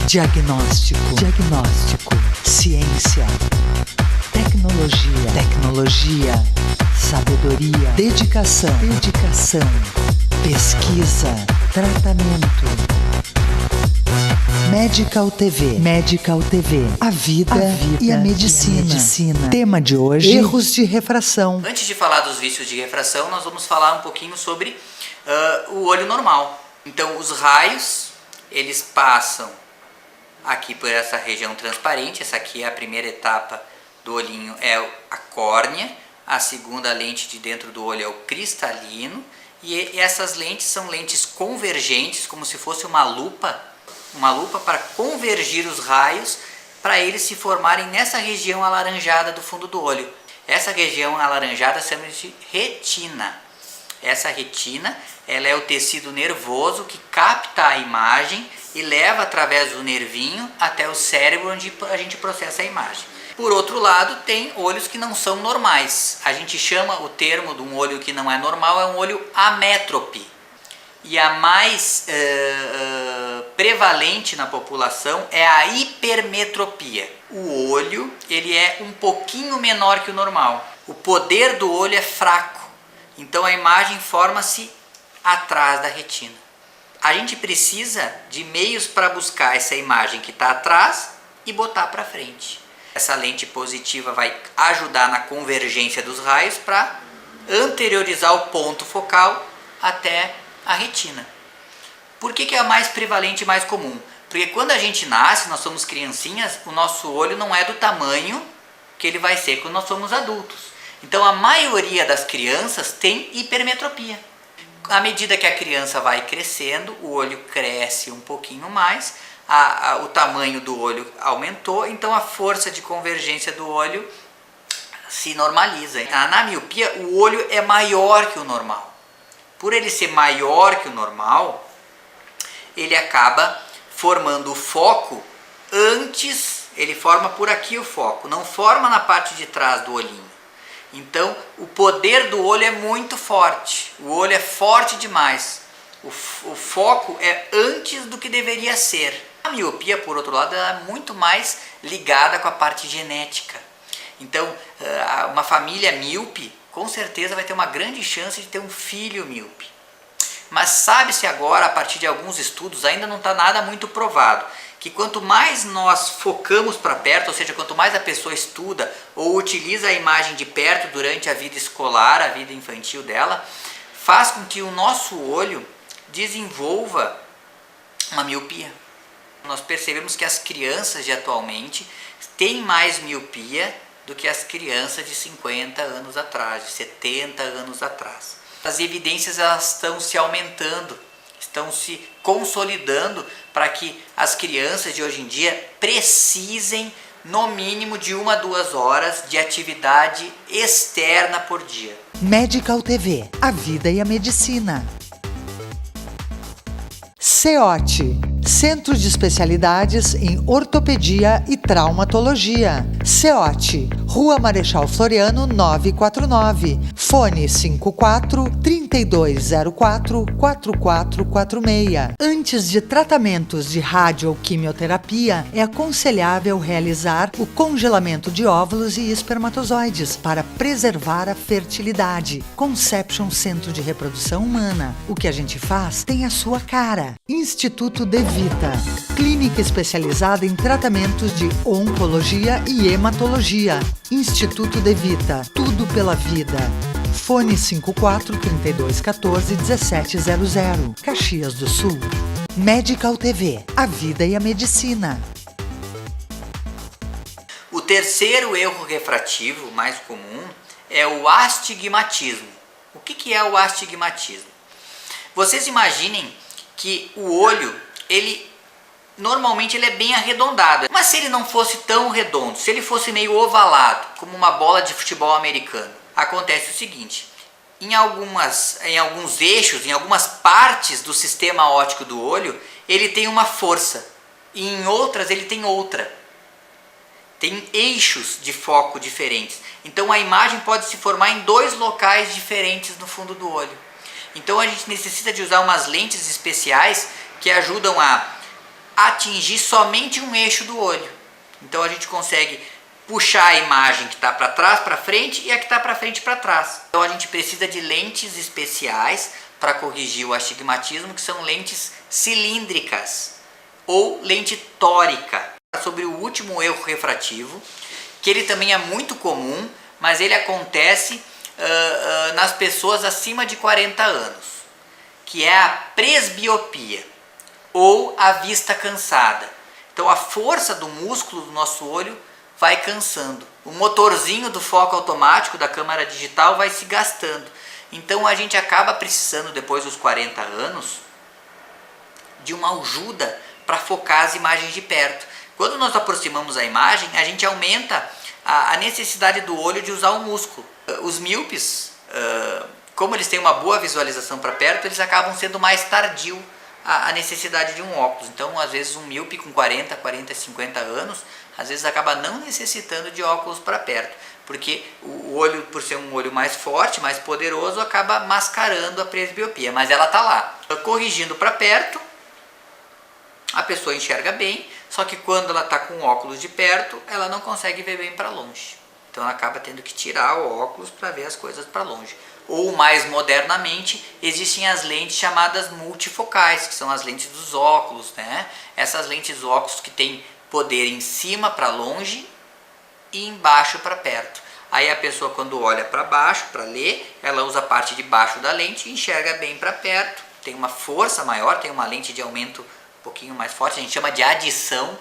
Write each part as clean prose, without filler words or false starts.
Diagnóstico. Ciência. Tecnologia. Sabedoria. Dedicação. Pesquisa. Tratamento. Medical TV. A vida e a medicina. Tema de hoje: erros de refração. Antes de falar dos vícios de refração, nós vamos falar um pouquinho sobre o olho normal. Então, os raios, eles passam aqui por essa região transparente. Essa aqui é a primeira etapa do olhinho, é a córnea. A segunda lente de dentro do olho é o cristalino. E essas lentes são lentes convergentes, como se fosse uma lupa para convergir os raios, para eles se formarem nessa região alaranjada do fundo do olho. Essa região alaranjada chama-se retina. Essa retina, ela é o tecido nervoso que capta a imagem e leva através do nervinho até o cérebro, onde a gente processa a imagem. Por outro lado, tem olhos que não são normais. A gente chama o termo de um olho que não é normal, é um olho amétrope. E a mais prevalente na população é a hipermetropia. O olho, ele é um pouquinho menor que o normal. O poder do olho é fraco. Então a imagem forma-se atrás da retina. A gente precisa de meios para buscar essa imagem que está atrás e botar para frente. Essa lente positiva vai ajudar na convergência dos raios para anteriorizar o ponto focal até a retina. Por que é a mais prevalente e mais comum? Porque quando a gente nasce, nós somos criancinhas, o nosso olho não é do tamanho que ele vai ser quando nós somos adultos. Então a maioria das crianças tem hipermetropia. À medida que a criança vai crescendo, o olho cresce um pouquinho mais, o tamanho do olho aumentou, então a força de convergência do olho se normaliza. Na miopia, o olho é maior que o normal. Por ele ser maior que o normal, ele acaba formando o foco antes, ele forma por aqui o foco, não forma na parte de trás do olhinho. Então, o poder do olho é muito forte, o olho é forte demais, o foco é antes do que deveria ser. A miopia, por outro lado, ela é muito mais ligada com a parte genética. Então, uma família míope, com certeza vai ter uma grande chance de ter um filho míope. Mas sabe-se agora, a partir de alguns estudos, ainda não está nada muito provado, que quanto mais nós focamos para perto, ou seja, quanto mais a pessoa estuda ou utiliza a imagem de perto durante a vida escolar, a vida infantil dela, faz com que o nosso olho desenvolva uma miopia. Nós percebemos que as crianças de atualmente têm mais miopia do que as crianças de 50 anos atrás, de 70 anos atrás. As evidências elas estão se aumentando, estão se consolidando para que as crianças de hoje em dia precisem no mínimo de 1 a 2 horas de atividade externa por dia. Medical TV, a vida e a medicina. CEOT, Centro de Especialidades em Ortopedia e Traumatologia. CEOT, Rua Marechal Floriano 949, fone 54-3204-4446. Antes de tratamentos de rádio ou quimioterapia, é aconselhável realizar o congelamento de óvulos e espermatozoides para preservar a fertilidade. Conception Centro de Reprodução Humana. O que a gente faz tem a sua cara. Instituto De Vita, clínica especializada em tratamentos de oncologia e hematologia. Instituto De Vita, tudo pela vida. Fone 54-3214-1700, Caxias do Sul. Medical TV, a vida e a medicina. O terceiro erro refrativo mais comum é o astigmatismo. O que é o astigmatismo? Vocês imaginem que o olho, normalmente ele é bem arredondado, mas se ele não fosse tão redondo, se ele fosse meio ovalado, como uma bola de futebol americano, acontece o seguinte: em alguns eixos, em algumas partes do sistema óptico do olho, ele tem uma força, e em outras ele tem outra. Tem eixos de foco diferentes. Então a imagem pode se formar em 2 locais diferentes no fundo do olho. Então a gente necessita de usar umas lentes especiais que ajudam a atingir somente um eixo do olho. Então a gente consegue puxar a imagem que está para trás para frente e a que está para frente para trás. Então a gente precisa de lentes especiais para corrigir o astigmatismo, que são lentes cilíndricas ou lente tórica. Sobre o último erro refrativo, que ele também é muito comum, mas ele acontece nas pessoas acima de 40 anos, que é a presbiopia ou a vista cansada. Então a força do músculo do nosso olho vai cansando. O motorzinho do foco automático da câmera digital vai se gastando. Então a gente acaba precisando, depois dos 40 anos, de uma ajuda para focar as imagens de perto. Quando nós aproximamos a imagem, a gente aumenta a necessidade do olho de usar o músculo. Os míopes, como eles têm uma boa visualização para perto, eles acabam sendo mais tardio a necessidade de um óculos. Então, às vezes, um míope com 40, 50 anos, às vezes acaba não necessitando de óculos para perto, porque o olho, por ser um olho mais forte, mais poderoso, acaba mascarando a presbiopia, mas ela está lá. Corrigindo para perto, a pessoa enxerga bem, só que quando ela está com óculos de perto, ela não consegue ver bem para longe. Então ela acaba tendo que tirar o óculos para ver as coisas para longe. Ou mais modernamente, existem as lentes chamadas multifocais, que são as lentes dos óculos, né? Essas lentes dos óculos que têm poder em cima para longe e embaixo para perto. Aí a pessoa, quando olha para baixo para ler, ela usa a parte de baixo da lente e enxerga bem para perto. Tem uma força maior, tem uma lente de aumento um pouquinho mais forte, a gente chama de adição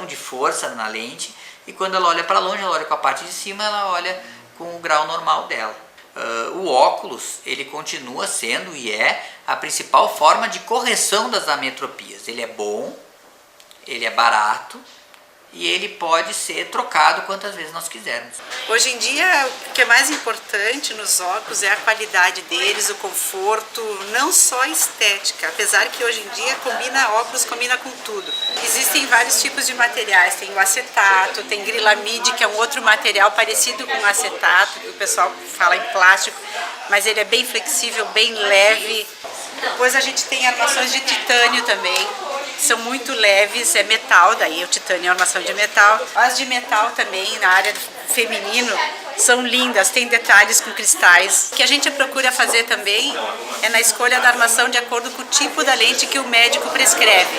de força na lente. E quando ela olha para longe, ela olha com a parte de cima, ela olha com o grau normal dela. O óculos, ele continua sendo e é a principal forma de correção das ametropias. Ele é bom, ele é barato e ele pode ser trocado quantas vezes nós quisermos. Hoje em dia, o que é mais importante nos óculos é a qualidade deles, o conforto, não só a estética, apesar que hoje em dia óculos combina com tudo. Existem vários tipos de materiais, tem o acetato, tem grilamide, que é um outro material parecido com o acetato, que o pessoal fala em plástico, mas ele é bem flexível, bem leve. Depois a gente tem armações de titânio também, são muito leves, é metal, daí o titânio é armação de metal. As de metal também, na área feminino, são lindas, tem detalhes com cristais. O que a gente procura fazer também é na escolha da armação de acordo com o tipo da lente que o médico prescreve.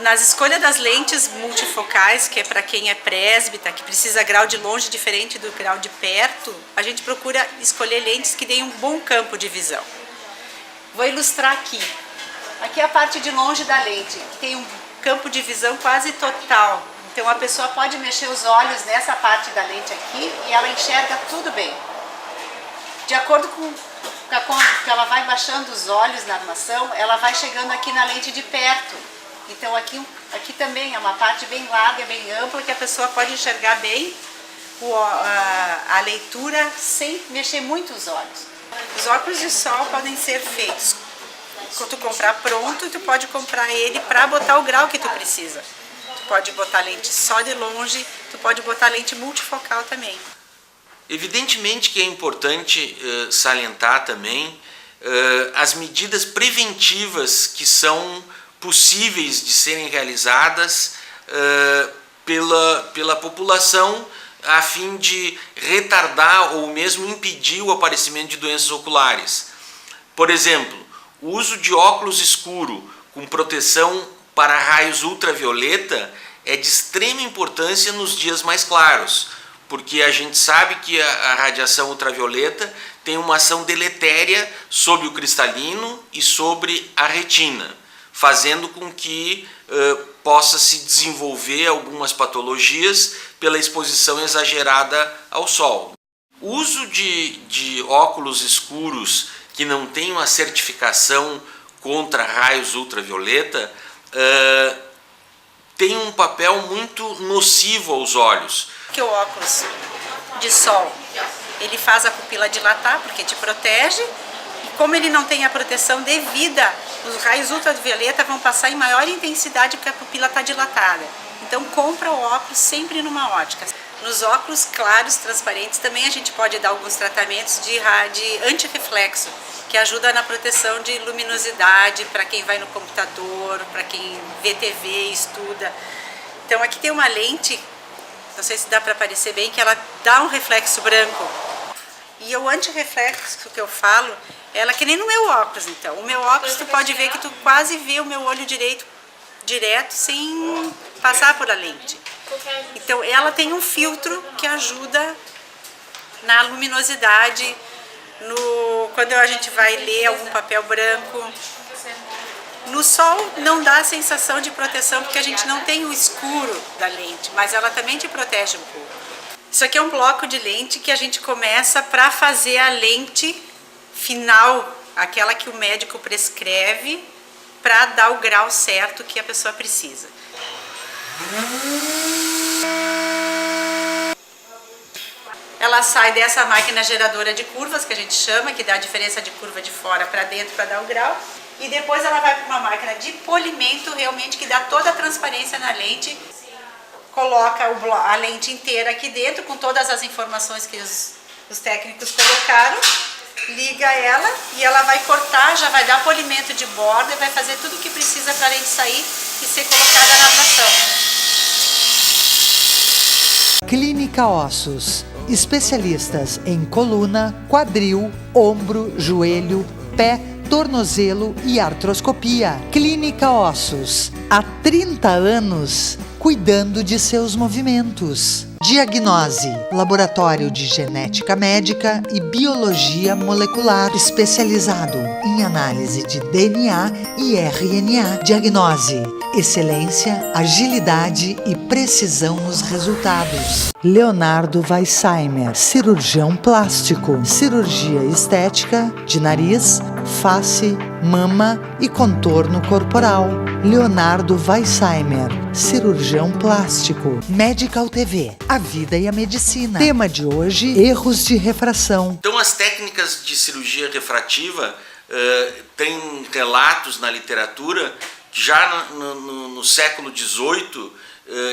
Nas escolhas das lentes multifocais, que é para quem é presbita, que precisa grau de longe diferente do grau de perto, a gente procura escolher lentes que deem um bom campo de visão. Vou ilustrar aqui. Aqui é a parte de longe da lente, que tem um campo de visão quase total. Então a pessoa pode mexer os olhos nessa parte da lente aqui e ela enxerga tudo bem. De acordo com que ela vai baixando os olhos na armação, ela vai chegando aqui na lente de perto. Então aqui também é uma parte bem larga, bem ampla, que a pessoa pode enxergar bem a leitura sem mexer muito os olhos. Os óculos de sol podem ser feitos quando tu comprar pronto, e tu pode comprar ele para botar o grau que tu precisa. Tu pode botar lente só de longe, tu pode botar lente multifocal também. Evidentemente que é importante salientar também as medidas preventivas que são possíveis de serem realizadas pela população a fim de retardar ou mesmo impedir o aparecimento de doenças oculares. Por exemplo, o uso de óculos escuro com proteção para raios ultravioleta é de extrema importância nos dias mais claros, porque a gente sabe que a radiação ultravioleta tem uma ação deletéria sobre o cristalino e sobre a retina, fazendo com que possa se desenvolver algumas patologias pela exposição exagerada ao sol. O uso de óculos escuros que não tem uma certificação contra raios ultravioleta tem um papel muito nocivo aos olhos. Que o óculos de sol, ele faz a pupila dilatar porque te protege, e como ele não tem a proteção devida, os raios ultravioleta vão passar em maior intensidade porque a pupila está dilatada. Então compra o óculos sempre numa ótica. Nos óculos claros, transparentes, também a gente pode dar alguns tratamentos de antirreflexo, que ajuda na proteção de luminosidade para quem vai no computador, para quem vê TV, estuda. Então aqui tem uma lente, não sei se dá para aparecer bem, que ela dá um reflexo branco. E o antirreflexo que eu falo, ela é que nem no meu óculos, então. O meu óculos tu pode ver que tu quase vê o meu olho direito direto sem passar por a lente. Então ela tem um filtro que ajuda na luminosidade, quando a gente vai ler algum papel branco. No sol não dá a sensação de proteção porque a gente não tem o escuro da lente, mas ela também te protege um pouco. Isso aqui é um bloco de lente que a gente começa para fazer a lente final, aquela que o médico prescreve para dar o grau certo que a pessoa precisa. Ela sai dessa máquina geradora de curvas, que a gente chama, que dá a diferença de curva de fora para dentro para dar o grau. E depois ela vai para uma máquina de polimento, realmente, que dá toda a transparência na lente. Coloca a lente inteira aqui dentro, com todas as informações que os técnicos colocaram. Liga ela e ela vai cortar, já vai dar polimento de borda e vai fazer tudo o que precisa para a lente sair e ser colocada na armação. Clínica Ossos. Especialistas em coluna, quadril, ombro, joelho, pé, tornozelo e artroscopia. Clínica Ossos. Há 30 anos, cuidando de seus movimentos. Diagnose, laboratório de genética médica e biologia molecular especializado em análise de DNA e RNA. Diagnose, excelência, agilidade e precisão nos resultados. Leonardo Weissheimer, cirurgião plástico, cirurgia estética de nariz, face, mama e contorno corporal. Leonardo Weissheimer, cirurgião plástico. Medical TV, a vida e a medicina. Tema de hoje, erros de refração. Então as técnicas de cirurgia refrativa tem relatos na literatura que já no século XVIII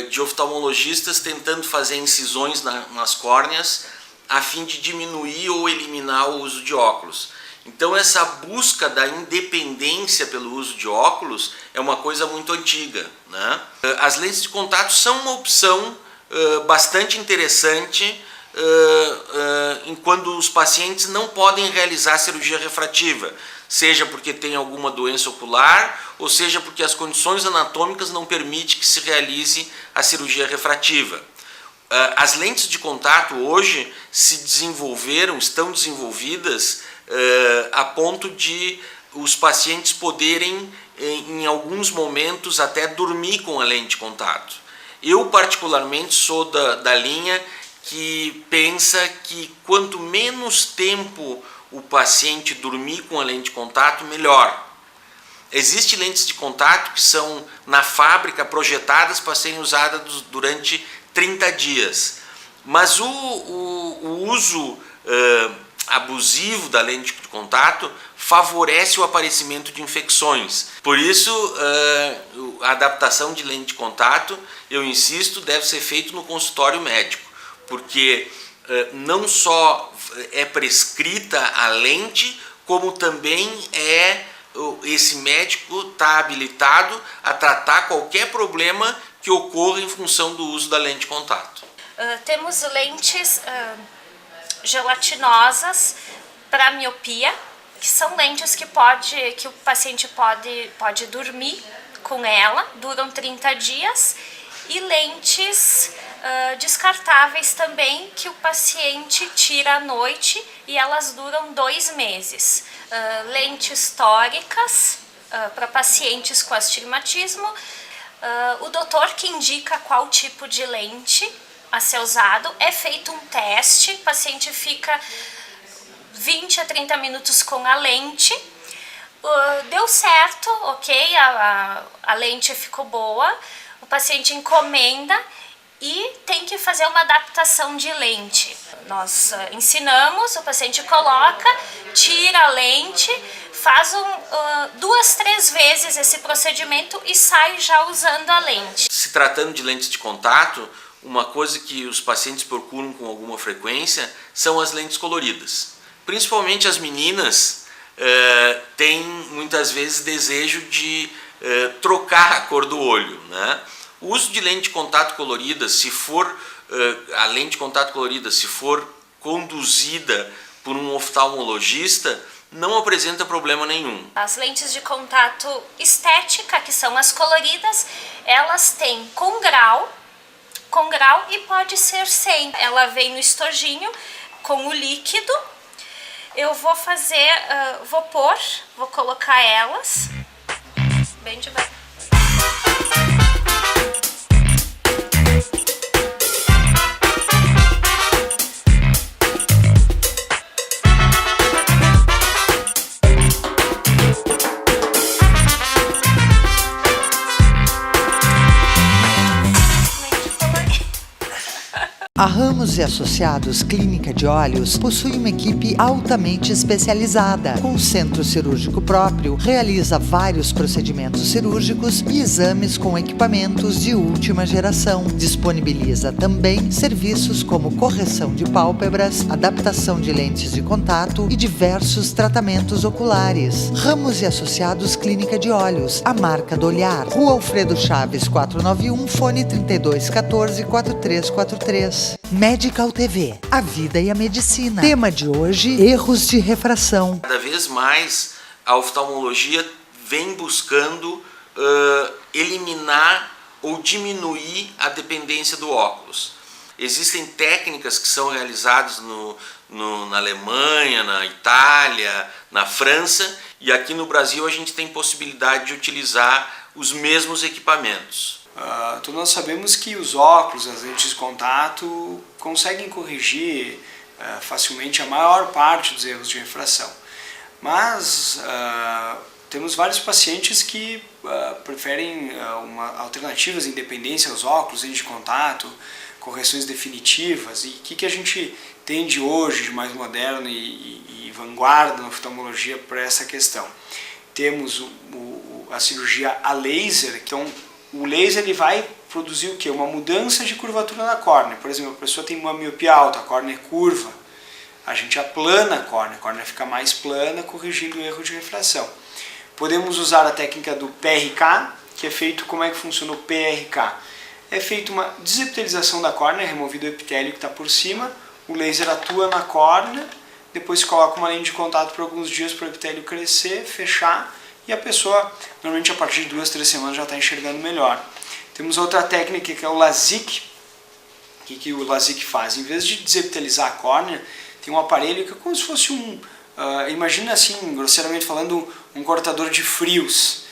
de oftalmologistas tentando fazer incisões nas córneas a fim de diminuir ou eliminar o uso de óculos. Então essa busca da independência pelo uso de óculos é uma coisa muito antiga, né? As lentes de contato são uma opção bastante interessante quando os pacientes não podem realizar cirurgia refrativa, seja porque tem alguma doença ocular ou seja porque as condições anatômicas não permitem que se realize a cirurgia refrativa. As lentes de contato hoje estão desenvolvidas a ponto de os pacientes poderem, em alguns momentos, até dormir com a lente de contato. Eu, particularmente, sou da linha que pensa que quanto menos tempo o paciente dormir com a lente de contato, melhor. Existem lentes de contato que são, na fábrica, projetadas para serem usadas durante 30 dias. Mas o uso abusivo da lente de contato favorece o aparecimento de infecções. Por isso, a adaptação de lente de contato, eu insisto, deve ser feito no consultório médico, porque não só é prescrita a lente, como também esse médico está habilitado a tratar qualquer problema que ocorra em função do uso da lente de contato. Temos lentes gelatinosas para miopia, que são lentes que o paciente pode dormir com ela, duram 30 dias, e lentes descartáveis também, que o paciente tira à noite e elas duram 2 meses. Lentes tóricas para pacientes com astigmatismo, o doutor que indica qual tipo de lente a ser usado, é feito um teste, o paciente fica 20 a 30 minutos com a lente, deu certo, ok, a lente ficou boa, o paciente encomenda e tem que fazer uma adaptação de lente. Nós ensinamos, o paciente coloca, tira a lente, faz 2, 3 vezes esse procedimento e sai já usando a lente. Se tratando de lentes de contato, uma coisa que os pacientes procuram com alguma frequência são as lentes coloridas. Principalmente as meninas tem muitas vezes desejo de trocar a cor do olho, né? O uso de lente de contato colorida, se for a lente de contato colorida, se for conduzida por um oftalmologista, não apresenta problema nenhum. As lentes de contato estética, que são as coloridas, elas têm com grau e pode ser sem. Ela vem no estojinho com o líquido. Eu vou fazer, vou colocar elas bem devagar. A Ramos e Associados Clínica de Olhos possui uma equipe altamente especializada, com centro cirúrgico próprio, realiza vários procedimentos cirúrgicos e exames com equipamentos de última geração. Disponibiliza também serviços como correção de pálpebras, adaptação de lentes de contato e diversos tratamentos oculares. Ramos e Associados Clínica de Olhos, a marca do olhar. Rua Alfredo Chaves 491, fone 3214-4343. Medical TV, a vida e a medicina. Tema de hoje, erros de refração. Cada vez mais a oftalmologia vem buscando eliminar ou diminuir a dependência do óculos. Existem técnicas que são realizadas na Alemanha, na Itália, na França, e aqui no Brasil a gente tem possibilidade de utilizar os mesmos equipamentos. Todos nós sabemos que os óculos, as lentes de contato, conseguem corrigir facilmente a maior parte dos erros de refração. Mas temos vários pacientes que preferem alternativas de independência aos óculos, lentes de contato, correções definitivas. E o que a gente tem de hoje, de mais moderno e vanguarda na oftalmologia para essa questão? Temos a cirurgia a laser, então o laser ele vai produzir o quê? Uma mudança de curvatura na córnea. Por exemplo, a pessoa tem uma miopia alta, a córnea é curva. A gente aplana a córnea fica mais plana, corrigindo o erro de refração. Podemos usar a técnica do PRK, que é feito, como é que funciona o PRK? É feita uma desepitelização da córnea, removido o epitélio que está por cima, o laser atua na córnea, depois se coloca uma lente de contato por alguns dias para o epitélio crescer, fechar, e a pessoa, normalmente a partir de 2, 3 semanas, já está enxergando melhor. Temos outra técnica que é o LASIK. O que o LASIK faz? Em vez de desepitalizar a córnea, tem um aparelho que é como se fosse imagina assim, grosseiramente falando, um cortador de frios.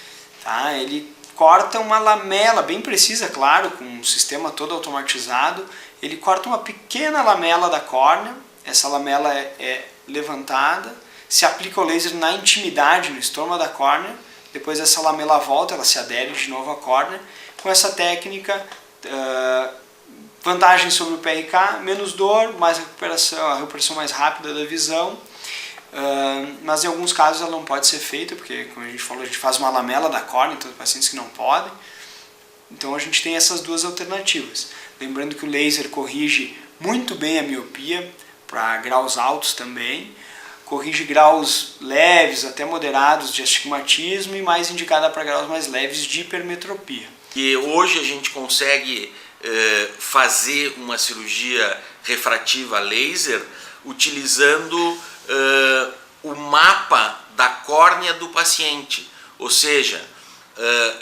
Tá? Ele corta uma lamela, bem precisa, claro, com um sistema todo automatizado. Ele corta uma pequena lamela da córnea, essa lamela é levantada, se aplica o laser na intimidade, no estômago da córnea, depois essa lamela volta, ela se adere de novo à córnea. Com essa técnica, vantagem sobre o PRK, menos dor, mais recuperação, a recuperação mais rápida da visão, mas em alguns casos ela não pode ser feita, porque, como a gente falou, a gente faz uma lamela da córnea, então tem pacientes que não podem. Então a gente tem essas duas alternativas. Lembrando que o laser corrige muito bem a miopia, para graus altos também, corrige graus leves até moderados de astigmatismo e mais indicada para graus mais leves de hipermetropia. E hoje a gente consegue fazer uma cirurgia refrativa laser utilizando o mapa da córnea do paciente, ou seja,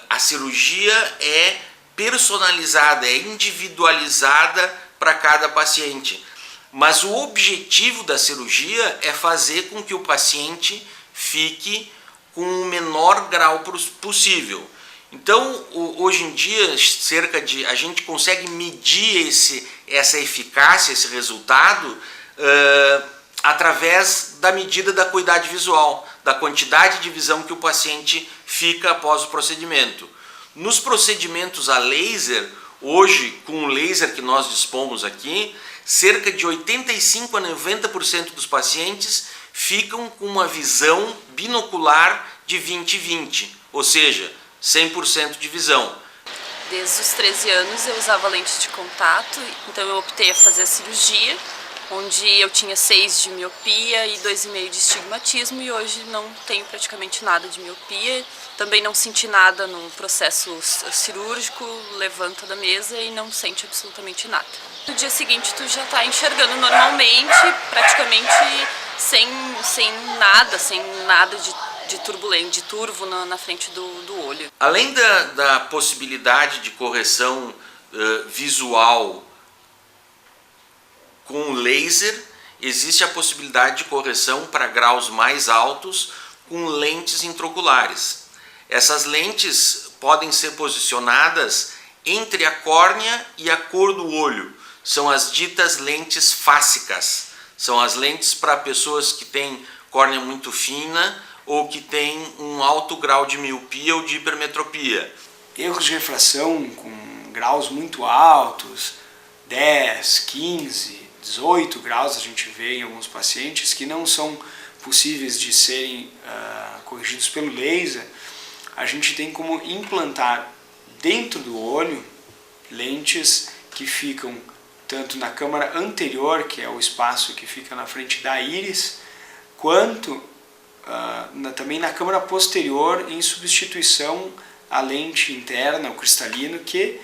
a cirurgia é personalizada, é individualizada para cada paciente. Mas o objetivo da cirurgia é fazer com que o paciente fique com o menor grau possível. Então, hoje em dia, a gente consegue medir essa eficácia, esse resultado, através da medida da acuidade visual, da quantidade de visão que o paciente fica após o procedimento. Nos procedimentos a laser, hoje, com o laser que nós dispomos aqui, cerca de 85 a 90% dos pacientes ficam com uma visão binocular de 20/20, ou seja, 100% de visão. Desde os 13 anos eu usava lente de contato, então eu optei a fazer a cirurgia onde eu tinha 6 de miopia e 2,5 de estigmatismo, e hoje não tenho praticamente nada de miopia. Também não senti nada no processo cirúrgico, levanta da mesa e não sente absolutamente nada. No dia seguinte tu já está enxergando normalmente, praticamente sem nada de turbulência, de turvo na frente do olho. Além da possibilidade de correção visual com laser, existe a possibilidade de correção para graus mais altos com lentes intraoculares. Essas lentes podem ser posicionadas entre a córnea e a cor do olho. São as ditas lentes fácicas. São as lentes para pessoas que têm córnea muito fina ou que têm um alto grau de miopia ou de hipermetropia. Erros de refração com graus muito altos, 10, 15, 18 graus, a gente vê em alguns pacientes que não são possíveis de serem corrigidos pelo laser. A gente tem como implantar dentro do olho lentes que ficam tanto na câmara anterior, que é o espaço que fica na frente da íris, quanto também na câmara posterior, em substituição à lente interna, o cristalino, que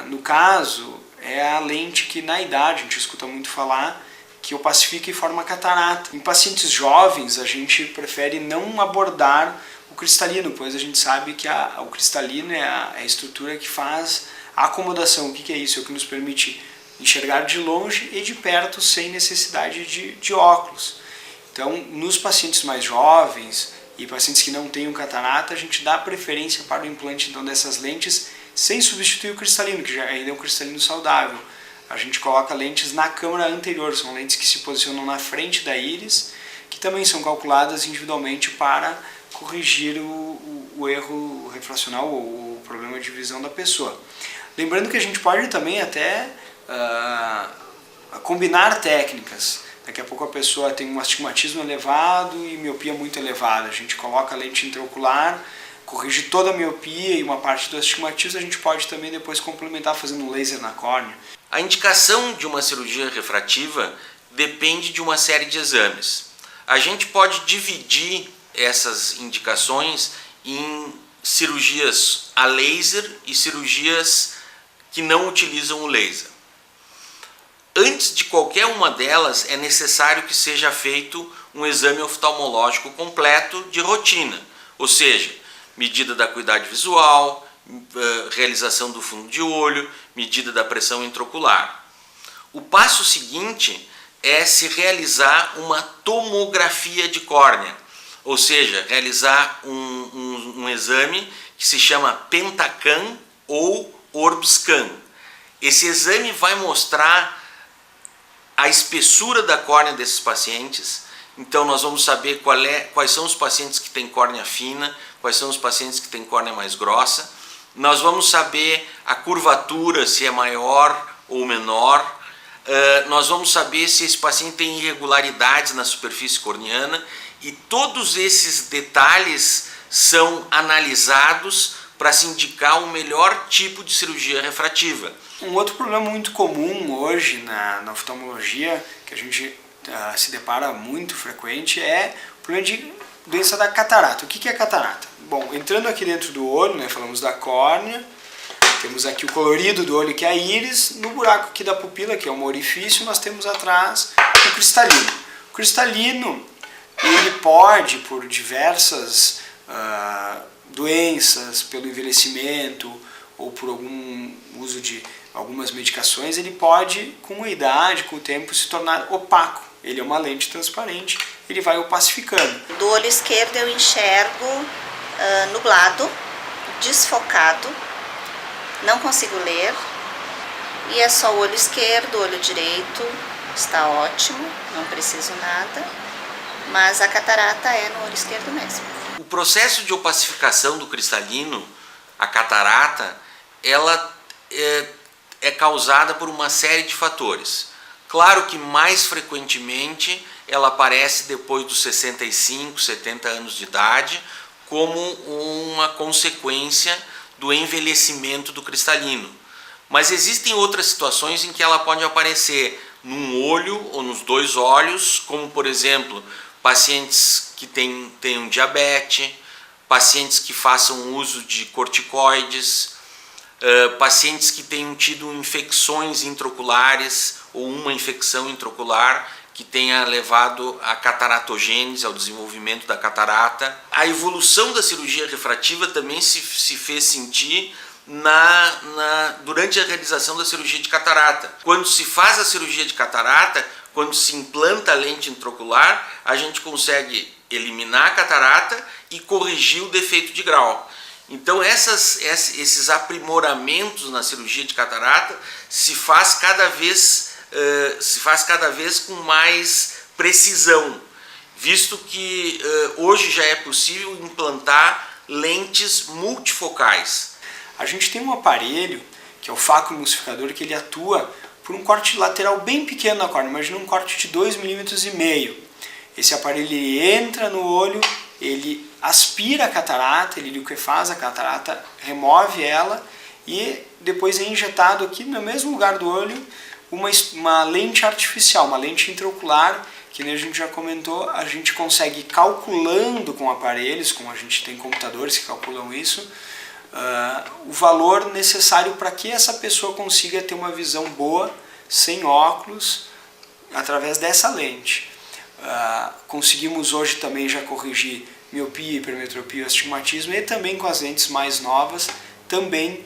no caso é a lente que na idade a gente escuta muito falar, que opacifica e forma catarata. Em pacientes jovens a gente prefere não abordar o cristalino, pois a gente sabe que o cristalino é a estrutura que faz a acomodação. O que é isso? É o que nos permite enxergar de longe e de perto sem necessidade de óculos. Então, nos pacientes mais jovens e pacientes que não tenham catarata, a gente dá preferência para o implante então, dessas lentes sem substituir o cristalino, que já ainda é um cristalino saudável. A gente coloca lentes na câmara anterior, são lentes que se posicionam na frente da íris, que também são calculadas individualmente para corrigir o erro refracional ou o problema de visão da pessoa. Lembrando que a gente pode também até combinar técnicas. Daqui a pouco a pessoa tem um astigmatismo elevado e miopia muito elevada. A gente coloca a lente intraocular, corrige toda a miopia e uma parte do astigmatismo. A gente pode também depois complementar fazendo um laser na córnea. A indicação de uma cirurgia refrativa depende de uma série de exames. A gente pode dividir essas indicações em cirurgias a laser e cirurgias que não utilizam o laser. Antes de qualquer uma delas, é necessário que seja feito um exame oftalmológico completo de rotina, ou seja, medida da acuidade visual, realização do fundo de olho, medida da pressão intraocular. O passo seguinte é se realizar uma tomografia de córnea, ou seja, realizar um exame que se chama Pentacam ou Orbscan. Esse exame vai mostrar a espessura da córnea desses pacientes. Então nós vamos saber quais são os pacientes que têm córnea fina, quais são os pacientes que têm córnea mais grossa. Nós vamos saber a curvatura, se é maior ou menor. Nós vamos saber se esse paciente tem irregularidades na superfície corneana, e todos esses detalhes são analisados para se indicar o melhor tipo de cirurgia refrativa. Um outro problema muito comum hoje na oftalmologia, que a gente se depara muito frequente, é o problema de doença da catarata. O que é catarata? Bom, entrando aqui dentro do olho, né, falamos da córnea, temos aqui o colorido do olho, que é a íris. No buraco aqui da pupila, que é um orifício, nós temos atrás o cristalino. O cristalino, ele pode, por diversas doenças, pelo envelhecimento ou por algum uso de algumas medicações, ele pode, com a idade, com o tempo, se tornar opaco. Ele é uma lente transparente, ele vai opacificando. Do olho esquerdo eu enxergo nublado, desfocado, não consigo ler, e é só o olho esquerdo. O olho direito está ótimo, não preciso nada, mas a catarata é no olho esquerdo mesmo. O processo de opacificação do cristalino, a catarata, ela é causada por uma série de fatores. Claro que mais frequentemente ela aparece depois dos 65, 70 anos de idade, como uma consequência do envelhecimento do cristalino. Mas existem outras situações em que ela pode aparecer num olho ou nos dois olhos, como por exemplo, pacientes que tenham diabetes, pacientes que façam uso de corticoides, pacientes que tenham tido infecções intraoculares ou uma infecção intraocular que tenha levado à cataratogênese, ao desenvolvimento da catarata. A evolução da cirurgia refrativa também se fez sentir durante a realização da cirurgia de catarata. Quando se faz a cirurgia de catarata, quando se implanta a lente intraocular, a gente consegue eliminar a catarata e corrigir o defeito de grau. Então esses aprimoramentos na cirurgia de catarata se faz cada vez com mais precisão, visto que hoje já é possível implantar lentes multifocais. A gente tem um aparelho, que é o facoemulsificador, que ele atua por um corte lateral bem pequeno na córnea. Imagina um corte de 2,5 mm. Esse aparelho ele entra no olho, ele aspira a catarata, ele liquefaz a catarata, remove ela e depois é injetado aqui no mesmo lugar do olho uma lente artificial, uma lente intraocular, que nem a gente já comentou, a gente consegue calculando com aparelhos, como a gente tem computadores que calculam isso, o valor necessário para que essa pessoa consiga ter uma visão boa, sem óculos, através dessa lente. Conseguimos hoje também já corrigir miopia, hipermetropia, astigmatismo, e também com as lentes mais novas também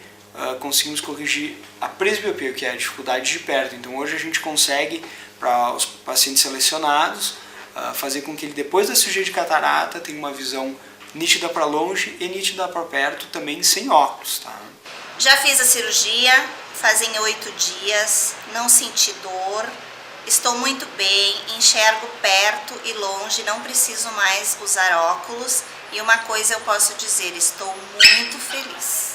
conseguimos corrigir a presbiopia, que é a dificuldade de perto. Então hoje a gente consegue, para os pacientes selecionados, fazer com que ele depois da cirurgia de catarata tenha uma visão nítida para longe e nítida para perto, também sem óculos. Tá? Já fiz a cirurgia, fazem 8 dias, não senti dor, estou muito bem, enxergo perto e longe, não preciso mais usar óculos e uma coisa eu posso dizer, estou muito feliz.